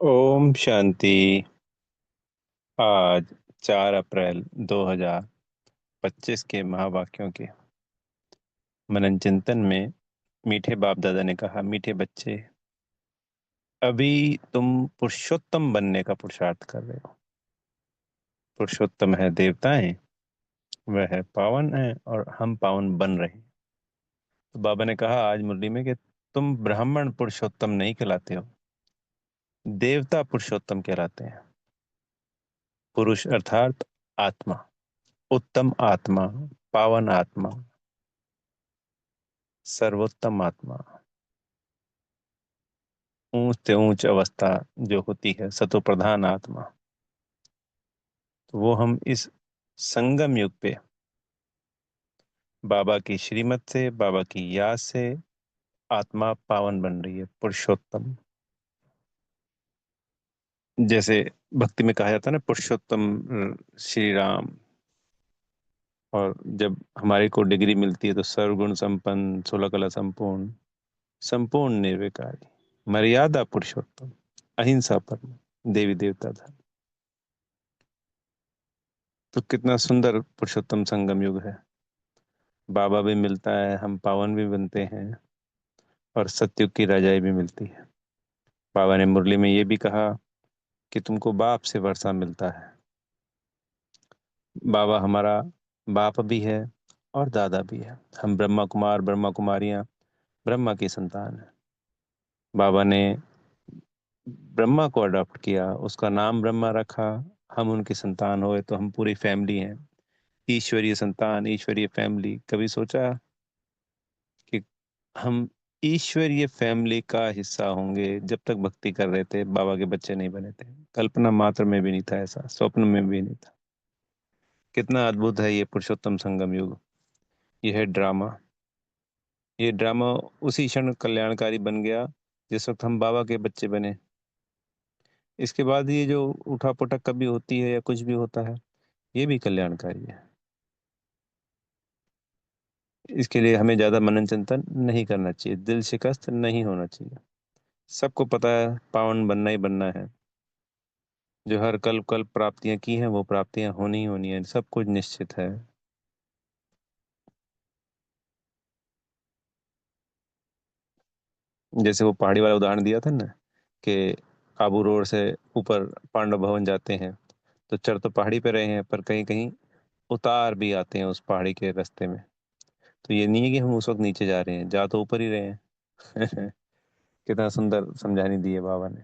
ओम शांति। आज 4 अप्रैल 2025 के महावाक्यों के मनन चिंतन में मीठे बाप दादा ने कहा, मीठे बच्चे, अभी तुम पुरुषोत्तम बनने का पुरुषार्थ कर रहे हो। पुरुषोत्तम है देवताएं, वह है पावन है और हम पावन बन रहे हैं। तो बाबा ने कहा आज मुरली में कि तुम ब्राह्मण पुरुषोत्तम नहीं कहलाते हो, देवता पुरुषोत्तम कहलाते हैं। पुरुष अर्थात आत्मा, उत्तम आत्मा, पावन आत्मा, सर्वोत्तम आत्मा, ऊंच से ऊंच अवस्था जो होती है, सतो प्रधान आत्मा। तो वो हम इस संगम युग पे बाबा की श्रीमत से, बाबा की याद से आत्मा पावन बन रही है, पुरुषोत्तम। जैसे भक्ति में कहा जाता है ना, पुरुषोत्तम श्री राम। और जब हमारे को डिग्री मिलती है तो सर्वगुण संपन्न, 16 कला संपूर्ण, संपूर्ण निर्विकारी, मर्यादा पुरुषोत्तम, अहिंसा परम, देवी देवता धर्म। तो कितना सुंदर पुरुषोत्तम संगम युग है। बाबा भी मिलता है, हम पावन भी बनते हैं और सतयुग की रजाई भी मिलती है। बाबा ने मुरली में ये भी कहा कि तुमको बाप से वर्षा मिलता है। बाबा हमारा बाप भी है और दादा भी है। हम ब्रह्मा कुमार, ब्रह्मा कुमारियां ब्रह्मा की संतान है। बाबा ने ब्रह्मा को अडॉप्ट किया, उसका नाम ब्रह्मा रखा। हम उनकी संतान हुए तो हम पूरी फैमिली हैं, ईश्वरीय संतान, ईश्वरीय फैमिली। कभी सोचा कि हम ईश्वरीय फैमिली का हिस्सा होंगे? जब तक भक्ति कर रहे थे बाबा के बच्चे नहीं बने थे, कल्पना मात्र में भी नहीं था, ऐसा स्वप्न में भी नहीं था। कितना अद्भुत है ये पुरुषोत्तम संगम युग। ये है ड्रामा। ये ड्रामा उसी क्षण कल्याणकारी बन गया जिस वक्त हम बाबा के बच्चे बने। इसके बाद ये जो उठा पुटक कभी होती है या कुछ भी होता है, ये भी कल्याणकारी है। इसके लिए हमें ज्यादा मनन चिंतन नहीं करना चाहिए, दिल शिकस्त नहीं होना चाहिए। सबको पता है पावन बनना ही बनना है। जो हर कल कल प्राप्तियां की हैं वो प्राप्तियां होनी ही होनी है, सब कुछ निश्चित है। जैसे वो पहाड़ी वाला उदाहरण दिया था ना, कि आबू रोड से ऊपर पांडव भवन जाते हैं, तो चढ़ तो पहाड़ी पे रहे हैं पर कहीं कहीं उतार भी आते हैं उस पहाड़ी के रास्ते में। तो ये नहीं है कि हम उस वक्त नीचे जा रहे हैं, जा तो ऊपर ही रहे हैं। कितना सुंदर समझानी दी है बाबा ने।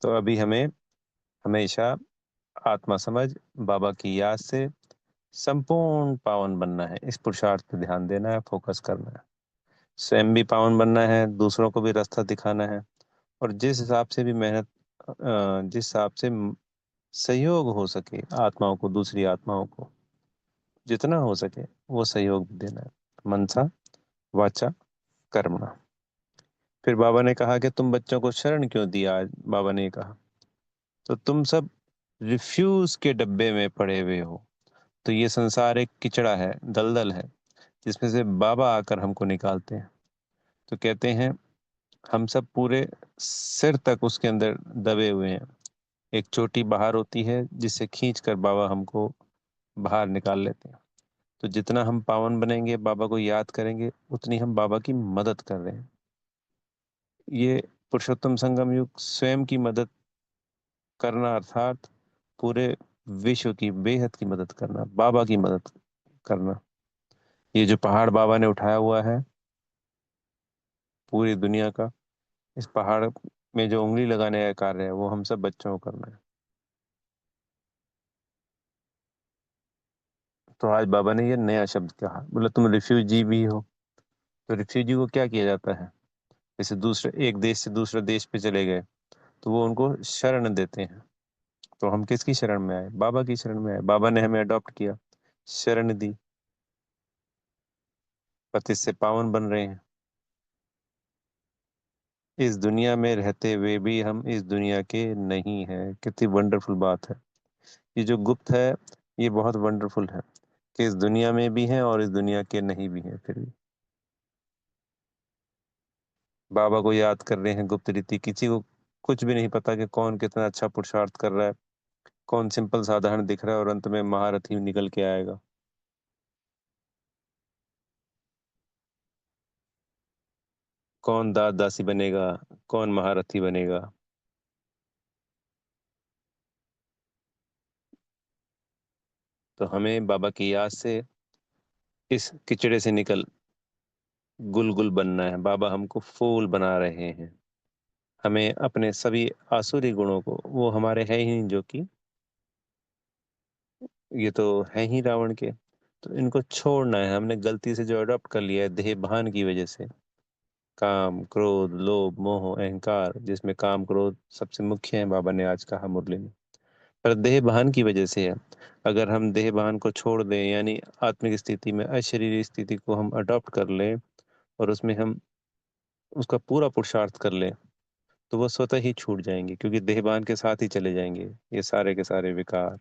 तो अभी हमें हमेशा आत्मा समझ, बाबा की याद से संपूर्ण पावन बनना है। इस पुरुषार्थ पे ध्यान देना है, फोकस करना है। स्वयं भी पावन बनना है, दूसरों को भी रास्ता दिखाना है। और जिस हिसाब से भी मेहनत, जिस हिसाब से सहयोग हो सके आत्माओं को, दूसरी आत्माओं को जितना हो सके वो सहयोग भी देना है, मनसा वाचा कर्मणा। फिर बाबा ने कहा कि तुम बच्चों को शरण क्यों दिया? आज बाबा ने कहा तो तुम सब रिफ्यूज के डब्बे में पड़े हुए हो। तो ये संसार एक किचड़ा है, दलदल है, जिसमें से बाबा आकर हमको निकालते हैं। तो कहते हैं हम सब पूरे सिर तक उसके अंदर दबे हुए हैं। एक छोटी बाहर होती है जिससे खींच कर बाबा हमको बाहर निकाल लेते हैं। तो जितना हम पावन बनेंगे, बाबा को याद करेंगे, उतनी हम बाबा की मदद कर रहे हैं। ये पुरुषोत्तम संगम युग स्वयं की मदद करना अर्थात पूरे विश्व की, बेहद की मदद करना, बाबा की मदद करना। ये जो पहाड़ बाबा ने उठाया हुआ है पूरी दुनिया का, इस पहाड़ में जो उंगली लगाने का कार्य है वो हम सब बच्चों को करना है। तो आज बाबा ने ये नया शब्द कहा, बोला तुम रिफ्यूजी भी हो। तो रिफ्यूजी को क्या किया जाता है? जैसे दूसरे एक देश से दूसरे देश पे चले गए तो वो उनको शरण देते हैं। तो हम किसकी शरण में आए? बाबा की शरण में आए। बाबा ने हमें अडॉप्ट किया, शरण दी, पतित से पावन बन रहे हैं। इस दुनिया में रहते हुए भी हम इस दुनिया के नहीं हैं। कितनी वंडरफुल बात है। ये जो गुप्त है ये बहुत वंडरफुल है, कि इस दुनिया में भी हैं और इस दुनिया के नहीं भी हैं फिर भी। बाबा को याद कर रहे हैं गुप्त रीति, किसी को कुछ भी नहीं पता कि कौन कितना अच्छा पुरुषार्थ कर रहा है, कौन सिंपल साधारण दिख रहा है और अंत में महारथी निकल के आएगा। कौन दास दासी बनेगा, कौन महारथी बनेगा। तो हमें बाबा की याद से इस किचड़े से निकल गुल गुल बनना है। बाबा हमको फूल बना रहे हैं। हमें अपने सभी आसुरी गुणों को, वो हमारे है ही नहीं, जो कि ये तो है ही रावण के, तो इनको छोड़ना है। हमने गलती से जो अडॉप्ट कर लिया है देह भान की वजह से, काम क्रोध लोभ मोह अहंकार, जिसमें काम क्रोध सबसे मुख्य है, बाबा ने आज कहा मुरली में, पर देह भान की वजह से है। अगर हम देह भान को छोड़ दें, यानी आत्मिक स्थिति में अशरीरी स्थिति को हम अडॉप्ट कर लें और उसमें हम उसका पूरा पुरुषार्थ कर लें, तो वो स्वतः ही छूट जाएंगे, क्योंकि देहबान के साथ ही चले जाएंगे ये सारे के सारे विकार।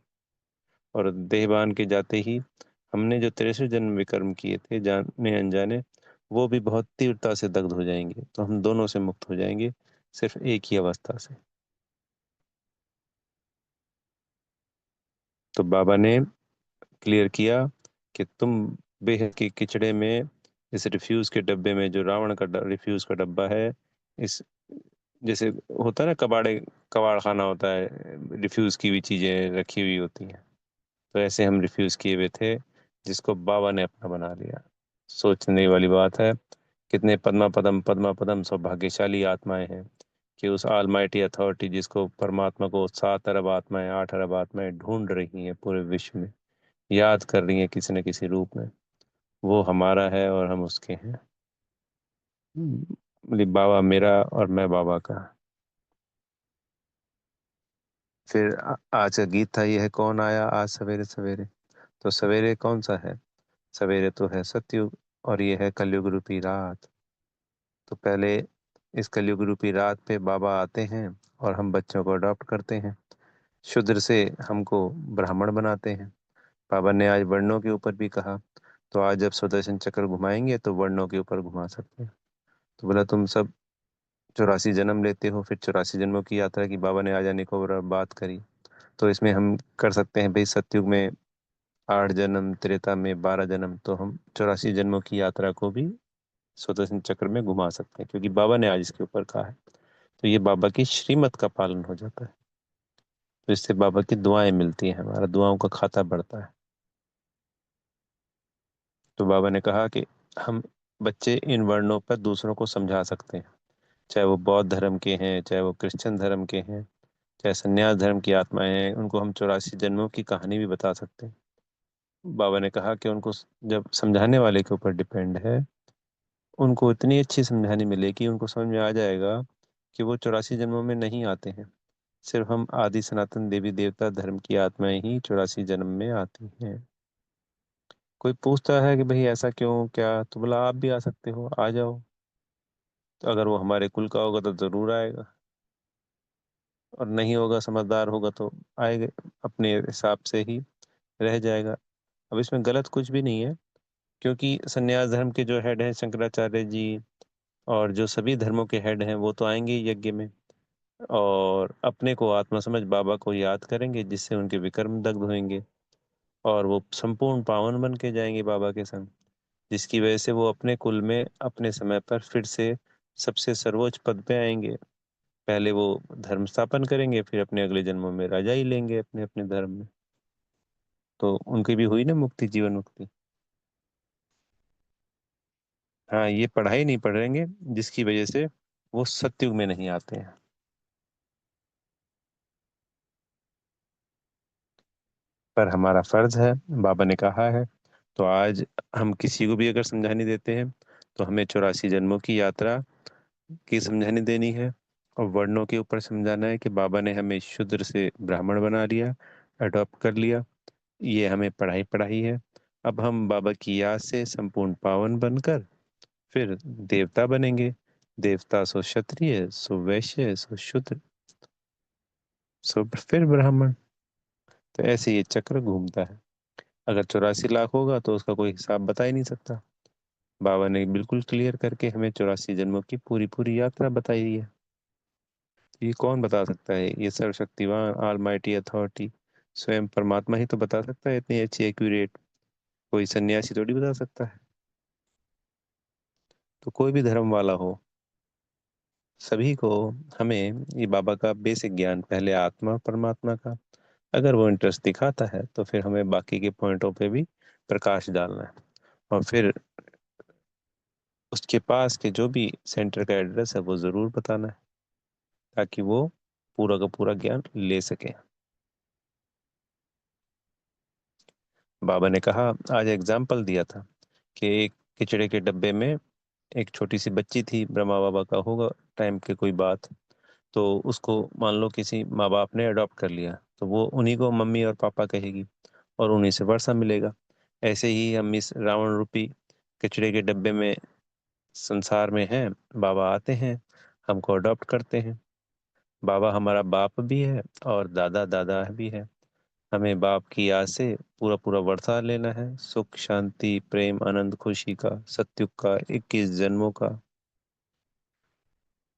और देहबान के जाते ही हमने जो 63 जन्म विकर्म किए थे जाने अनजाने, वो भी बहुत तीव्रता से दग्ध हो जाएंगे, तो हम दोनों से मुक्त हो जाएंगे सिर्फ एक ही अवस्था से। तो बाबा ने क्लियर किया कि तुम बेहद के किचड़े में, इस रिफ्यूज के डब्बे में, जो रावण का रिफ्यूज का डब्बा है, इस जैसे होता है ना कबाड़े, कबाड़ खाना होता है, रिफ्यूज की भी चीजें रखी हुई होती हैं, तो ऐसे हम रिफ्यूज किए हुए थे, जिसको बाबा ने अपना बना लिया। सोचने वाली बात है, कितने पद्मा पदम सौभाग्यशाली आत्माएं हैं कि उस ऑलमाइटी अथॉरिटी, जिसको परमात्मा को 7 अरब आत्माएं 8 अरब आत्माएं ढूंढ रही हैं पूरे विश्व में, याद कर रही हैं किसी न किसी रूप में, वो हमारा है और हम उसके हैं। बोली बाबा मेरा और मैं बाबा का। फिर आज का गीत था, यह है कौन आया आज सवेरे सवेरे। तो सवेरे कौन सा है? सवेरे तो है सतयुग, और ये है कलयुग रूपी रात। तो पहले इस कलयुग रूपी रात पे बाबा आते हैं और हम बच्चों को अडॉप्ट करते हैं, शूद्र से हमको ब्राह्मण बनाते हैं। बाबा ने आज वर्णों के ऊपर भी कहा, तो आज जब सुदर्शन चक्र घुमाएंगे तो वर्णों के ऊपर घुमा सकते हैं। तो बोला तुम सब 84 जन्म लेते हो, फिर 84 जन्मों की यात्रा की बाबा ने आज आने को बात करी, तो इसमें हम कर सकते हैं भाई, सतयुग में 8 जन्म, त्रेता में 12 जन्म, तो हम 84 जन्मों की यात्रा को भी सुदर्शन चक्र में घुमा सकते हैं, क्योंकि बाबा ने आज इसके ऊपर कहा है। तो ये बाबा की श्रीमत का पालन हो जाता है। तो इससे बाबा की दुआएं मिलती हैं, हमारा दुआओं का खाता बढ़ता है। तो बाबा ने कहा कि हम बच्चे इन वर्णों पर दूसरों को समझा सकते हैं, चाहे वो बौद्ध धर्म के हैं, चाहे वो क्रिश्चियन धर्म के हैं, चाहे संन्यास धर्म की आत्माएं हैं, उनको हम 84 जन्मों की कहानी भी बता सकते हैं। बाबा ने कहा कि उनको जब समझाने वाले के ऊपर डिपेंड है, उनको इतनी अच्छी समझानी मिलेगी, उनको समझ में आ जाएगा कि वो 84 जन्मों में नहीं आते हैं, सिर्फ हम आदि सनातन देवी देवता धर्म की आत्माएं ही 84 जन्म में आती हैं। कोई पूछता है कि भाई ऐसा क्यों क्या, तो बोला आप भी आ सकते हो, आ जाओ। तो अगर वो हमारे कुल का होगा तो जरूर आएगा, और नहीं होगा, समझदार होगा तो आएगा, अपने हिसाब से ही रह जाएगा। अब इसमें गलत कुछ भी नहीं है, क्योंकि संन्यास धर्म के जो हेड हैं शंकराचार्य जी, और जो सभी धर्मों के हेड हैं, वो तो आएंगे ही यज्ञ में, और अपने को आत्मा समझ बाबा को याद करेंगे, जिससे उनके विकर्म दग्ध होंगे, और वो संपूर्ण पावन बन के जाएंगे बाबा के संग, जिसकी वजह से वो अपने कुल में अपने समय पर फिर से सबसे सर्वोच्च पद पे आएंगे। पहले वो धर्म स्थापन करेंगे, फिर अपने अगले जन्मों में राजा ही लेंगे अपने अपने धर्म में। तो उनकी भी हुई ना मुक्ति, जीवन मुक्ति। हाँ, ये पढ़ाई नहीं पढ़ेंगे, जिसकी वजह से वो सतयुग में नहीं आते हैं। पर हमारा फर्ज है, बाबा ने कहा है, तो आज हम किसी को भी अगर समझानी देते हैं, तो हमें 84 जन्मों की यात्रा की समझानी देनी है, और वर्णों के ऊपर समझाना है कि बाबा ने हमें शूद्र से ब्राह्मण बना लिया, अडॉप्ट कर लिया। ये हमें पढ़ाई पढ़ाई है। अब हम बाबा की याद से संपूर्ण पावन बनकर फिर देवता बनेंगे। देवता सो क्षत्रिय, सो वैश्य, सो शूद्र, सो फिर ब्राह्मण। तो ऐसे ये चक्र घूमता है। अगर 84 लाख होगा तो उसका कोई हिसाब बता ही नहीं सकता। बाबा ने बिल्कुल क्लियर करके हमें 84 जन्मों की पूरी पूरी यात्रा बताई है। ये कौन बता सकता है? ये सर्वशक्तिमान ऑलमाइटी अथॉरिटी स्वयं परमात्मा ही तो बता सकता है, इतनी अच्छी एक्यूरेट। कोई सन्यासी थोड़ी बता सकता है। तो कोई भी धर्म वाला हो, सभी को, हमें ये बाबा का बेसिक ज्ञान, पहले आत्मा और परमात्मा का, अगर वो इंटरेस्ट दिखाता है तो फिर हमें बाकी के पॉइंटों पे भी प्रकाश डालना है। और फिर उसके पास के जो भी सेंटर का एड्रेस है वो ज़रूर बताना है, ताकि वो पूरा का पूरा ज्ञान ले सके। बाबा ने कहा, आज एग्जाम्पल दिया था कि एक कचड़े के डब्बे में एक छोटी सी बच्ची थी, ब्रह्मा बाबा का होगा टाइम की कोई बात। तो उसको मान लो किसी माँ बाप ने अडॉप्ट कर लिया, तो वो उन्हीं को मम्मी और पापा कहेगी और उन्हीं से वर्षा मिलेगा। ऐसे ही हम इस रावण रूपी कचड़े के डब्बे में संसार में हैं। बाबा आते हैं, हमको अडॉप्ट करते हैं। बाबा हमारा बाप भी है और दादा दादा भी है। हमें बाप की याद से पूरा पूरा वर्षा लेना है, सुख शांति प्रेम आनंद खुशी का, सतयुग का 21 जन्मों का।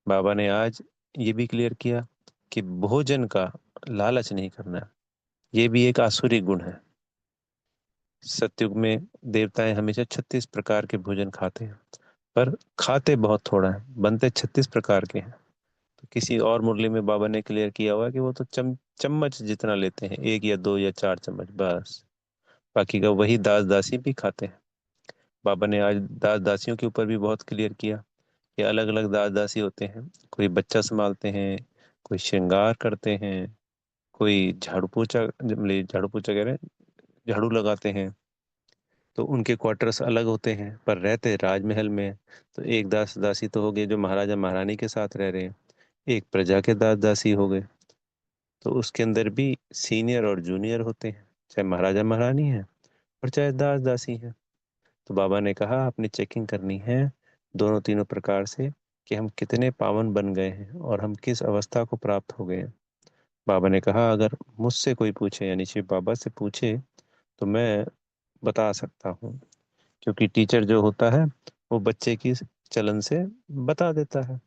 बाबा ने आज ये भी क्लियर किया कि भोजन का लालच नहीं करना। ये भी एक आसुरी गुण है। सतयुग में देवताएं हमेशा 36 प्रकार के भोजन खाते हैं, पर खाते बहुत थोड़ा है, बनते 36 प्रकार के हैं। तो किसी और मुरली में बाबा ने क्लियर किया हुआ है कि वो तो चम्मच जितना लेते हैं, एक या दो या चार चम्मच बस। बाकी का वही दास दासी भी खाते हैं। बाबा ने आज दास दासियों के ऊपर भी बहुत क्लियर किया कि अलग अलग दास दासी होते हैं। कोई बच्चा संभालते हैं, कोई श्रृंगार करते हैं, कोई झाड़ू पोछा, मतलब झाड़ू पोछा कह रहे हैं, झाड़ू लगाते हैं। तो उनके क्वार्टर्स अलग होते हैं पर रहते राजमहल में हैं। तो एक दास दासी तो हो गए जो महाराजा महारानी के साथ रह रहे हैं, एक प्रजा के दास दासी हो गए। तो उसके अंदर भी सीनियर और जूनियर होते हैं, चाहे महाराजा महारानी है और चाहे दास दासी है। तो बाबा ने कहा अपनी चेकिंग करनी है दोनों तीनों प्रकार से, कि हम कितने पावन बन गए हैं और हम किस अवस्था को प्राप्त हो गए हैं। बाबा ने कहा अगर मुझसे कोई पूछे, यानी शिव बाबा से पूछे, तो मैं बता सकता हूँ, क्योंकि टीचर जो होता है वो बच्चे की चलन से बता देता है।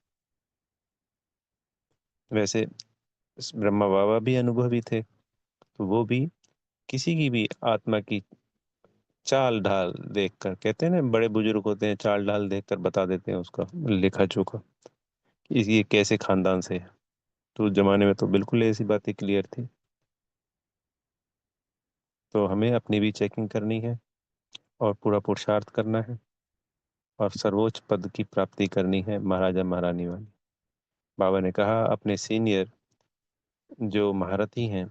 वैसे इस ब्रह्मा बाबा भी अनुभवी थे, तो वो भी किसी की भी आत्मा की चाल ढाल देखकर, कहते हैं ना बड़े बुजुर्ग होते हैं, चाल ढाल देखकर बता देते हैं उसका लेखा जोखा, कि ये कैसे खानदान से है। तो उस जमाने में तो बिल्कुल ऐसी बातें क्लियर थी। तो हमें अपनी भी चेकिंग करनी है और पूरा पुरुषार्थ करना है और सर्वोच्च पद की प्राप्ति करनी है, महाराजा महारानी वाली। बाबा ने कहा अपने सीनियर जो महारथी हैं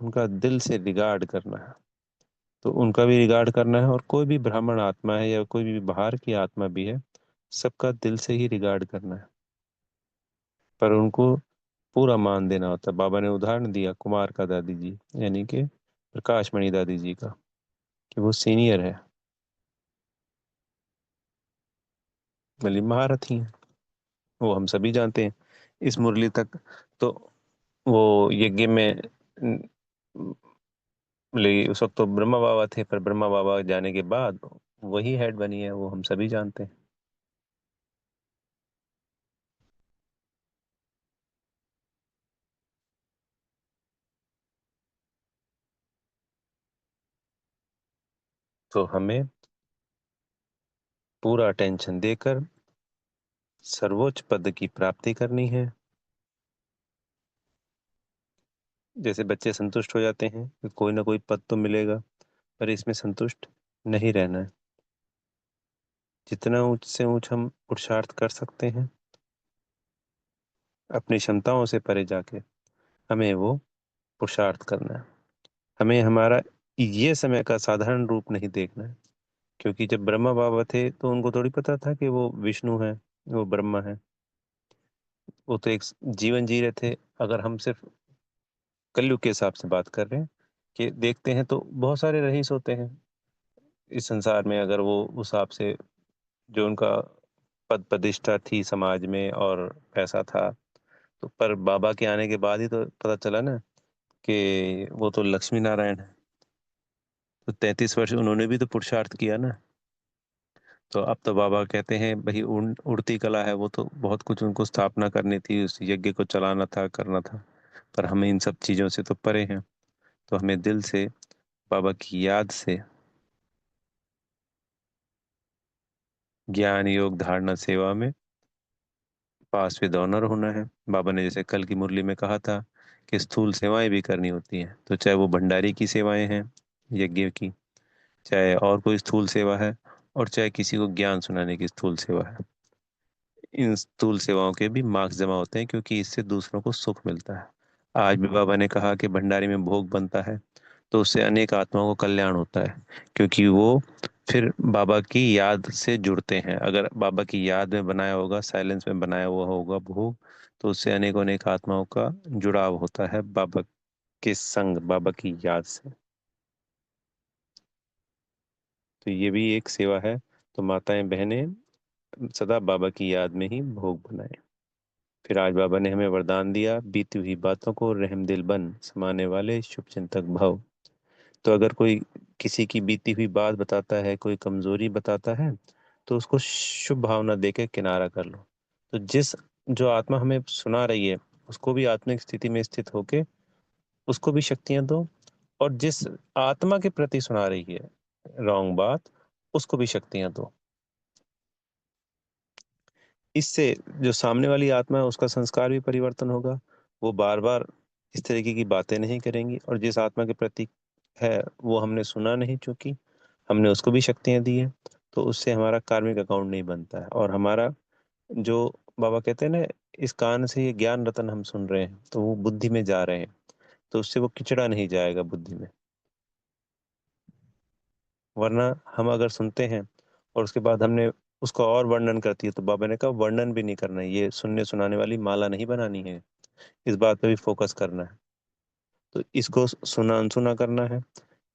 उनका दिल से रिगार्ड करना है। तो उनका भी रिगार्ड करना है, और कोई भी ब्राह्मण आत्मा है या कोई भी बाहर की आत्मा भी है, सबका दिल से ही रिगार्ड करना है। पर उनको पूरा मान देना होता है। बाबा ने उदाहरण दिया कुमार का दादी जी, यानी कि प्रकाश मणि दादी जी का, कि वो सीनियर है, मतलब महारथी हैं। वो हम सभी जानते हैं। इस मुरली तक तो वो यज्ञ में उस वक्त तो ब्रह्मा बाबा थे, पर ब्रह्मा बाबा जाने के बाद वही हेड बनी है, वो हम सभी जानते हैं। तो हमें पूरा अटेंशन देकर सर्वोच्च पद की प्राप्ति करनी है। जैसे बच्चे संतुष्ट हो जाते हैं कि कोई ना कोई पद तो मिलेगा, पर इसमें संतुष्ट नहीं रहना है। जितना ऊंच से ऊंच हम पुरुषार्थ कर सकते हैं अपनी क्षमताओं से परे जाके, हमें वो पुरुषार्थ करना है। हमें हमारा ये समय का साधारण रूप नहीं देखना है, क्योंकि जब ब्रह्मा बाबा थे तो उनको थोड़ी पता था कि वो विष्णु है, वो ब्रह्मा है। वो तो एक जीवन जी रहे थे। अगर हम सिर्फ कलयुग के हिसाब से बात कर रहे हैं, कि देखते हैं तो बहुत सारे रईस होते हैं इस संसार में। अगर वो उस हिसाब से जो उनका पद प्रतिष्ठा थी समाज में और पैसा था, तो पर बाबा के आने के बाद ही तो पता चला ना कि वो तो लक्ष्मी नारायण है। तो 33 वर्ष उन्होंने भी तो पुरुषार्थ किया ना। तो अब तो बाबा कहते हैं भाई उड़ती कला है, वो तो बहुत कुछ उनको स्थापना करनी थी, उस यज्ञ को चलाना था, करना था। पर हम इन सब चीजों से तो परे हैं। तो हमें दिल से बाबा की याद से ज्ञान योग धारणा सेवा में पास विद ऑनर होना है। बाबा ने जैसे कल की मुरली में कहा था कि स्थूल सेवाएं भी करनी होती हैं, तो चाहे वो भंडारी की सेवाएं हैं यज्ञ की, चाहे और कोई स्थूल सेवा है, और चाहे किसी को ज्ञान सुनाने की स्थूल सेवा है। इन स्थूल सेवाओं के भी मार्क्स जमा होते हैं, क्योंकि इससे दूसरों को सुख मिलता है। आज भी बाबा ने कहा कि भंडारी में भोग बनता है, तो उससे अनेक आत्माओं को कल्याण होता है, क्योंकि वो फिर बाबा की याद से जुड़ते हैं। अगर बाबा की याद में बनाया होगा, साइलेंस में बनाया हुआ होगा भोग, तो उससे अनेकों अनेक आत्माओं का जुड़ाव होता है बाबा के संग, बाबा की याद से। तो ये भी एक सेवा है। तो माताएं बहनें सदा बाबा की याद में ही भोग बनाएं। फिर आज बाबा ने हमें वरदान दिया, बीती हुई बातों को रहमदिल बन समाने वाले शुभ चिंतक भव। तो अगर कोई किसी की बीती हुई बात बताता है, कोई कमजोरी बताता है, तो उसको शुभ भावना देके किनारा कर लो। तो जो आत्मा हमें सुना रही है, उसको भी आत्मिक स्थिति में स्थित होके उसको भी शक्तियां दो, और जिस आत्मा के प्रति सुना रही है रॉन्ग बात, उसको भी शक्तियां दो। इससे जो सामने वाली आत्मा है उसका संस्कार भी परिवर्तन होगा। वो बार बार इस तरीके की बातें नहीं करेंगी, और जिस आत्मा के प्रति है वो हमने सुना नहीं, चूंकि हमने उसको भी शक्तियां दी है, तो उससे हमारा कार्मिक अकाउंट नहीं बनता है। और हमारा जो बाबा कहते हैं ना, इस कान से ये ज्ञान रतन हम सुन रहे हैं, तो वो बुद्धि में जा रहे हैं, तो उससे वो किचड़ा नहीं जाएगा बुद्धि में। वरना हम अगर सुनते हैं और उसके बाद हमने उसका और वर्णन करती है, तो बाबा ने कहा वर्णन भी नहीं करना है, ये सुनने सुनाने वाली माला नहीं बनानी है, इस बात पे भी फोकस करना है। तो इसको सुना अनसुना करना है।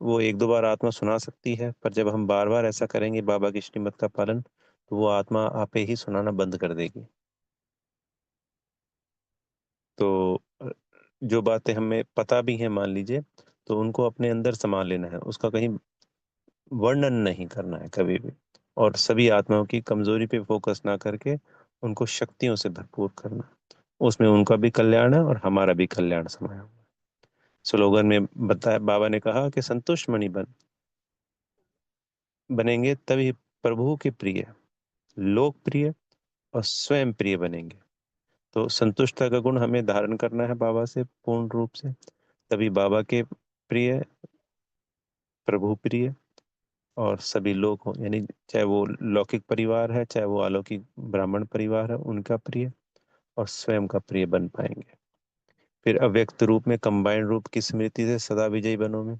वो एक दो बार आत्मा सुना सकती है, पर जब हम बार बार ऐसा करेंगे बाबा की श्रीमत का पालन, तो वो आत्मा आपे ही सुनाना बंद कर देगी। तो जो बातें हमें पता भी हैं मान लीजिए, तो उनको अपने अंदर समा लेना है, उसका कहीं वर्णन नहीं करना है कभी भी। और सभी आत्माओं की कमजोरी पे फोकस ना करके उनको शक्तियों से भरपूर करना, उसमें उनका भी कल्याण है और हमारा भी कल्याण समाया हुआ है। स्लोगन में बताया, बाबा ने कहा कि संतुष्ट मणि बनेंगे तभी प्रभु के प्रिय, लोकप्रिय और स्वयं प्रिय बनेंगे। तो संतुष्टता का गुण हमें धारण करना है बाबा से पूर्ण रूप से, तभी बाबा के प्रिय, प्रभु प्रिय, और सभी लोग हों, यानी चाहे वो लौकिक परिवार है, चाहे वो अलौकिक ब्राह्मण परिवार है, उनका प्रिय और स्वयं का प्रिय बन पाएंगे। फिर अव्यक्त रूप में कंबाइंड रूप की स्मृति से सदा विजयी बनो में।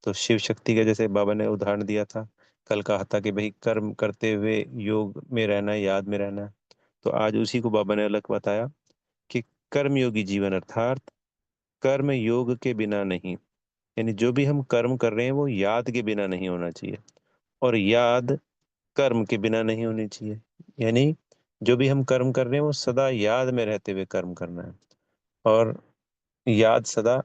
तो शिव शक्ति का जैसे बाबा ने उदाहरण दिया था, कल कहा था कि भाई कर्म करते हुए योग में रहना है, याद में रहना है। तो आज उसी को बाबा ने अलग बताया कि कर्म योगी जीवन, अर्थात कर्म योग के बिना नहीं, यानी जो भी हम कर्म कर रहे हैं वो याद के बिना नहीं होना चाहिए, और याद कर्म के बिना नहीं होनी चाहिए। यानी जो भी हम कर्म कर रहे हैं वो सदा याद में रहते हुए कर्म करना है, और सदा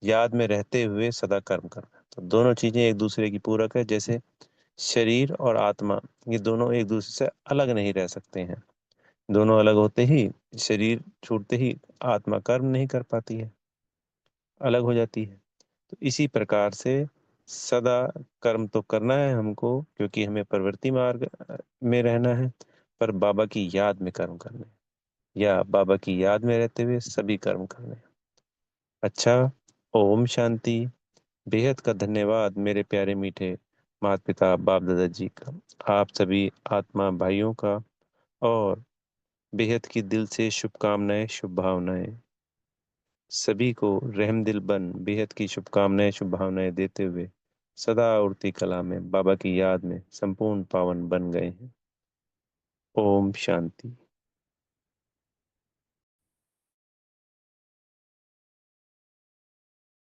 याद में रहते हुए सदा कर्म करना है। तो दोनों चीजें एक दूसरे की पूरक है। जैसे शरीर और आत्मा, ये दोनों एक दूसरे से अलग नहीं रह सकते हैं। दोनों अलग होते ही, शरीर छूटते ही आत्मा कर्म नहीं कर पाती है, अलग हो जाती है। तो इसी प्रकार से सदा कर्म तो करना है हमको, क्योंकि हमें प्रवृत्ति मार्ग में रहना है, पर बाबा की याद में कर्म करने हैं, या बाबा की याद में रहते हुए सभी कर्म करने हैं। अच्छा, ओम शांति। बेहद का धन्यवाद मेरे प्यारे मीठे माता पिता बाप दादा जी का, आप सभी आत्मा भाइयों का, और बेहद की दिल से शुभकामनाएं, शुभ भावनाएं सभी को रहमदिल बन बेहद की शुभकामनाएं, शुभ भावनाएं देते हुए सदा उड़ती कला में बाबा की याद में संपूर्ण पावन बन गए हैं। ओम शांति।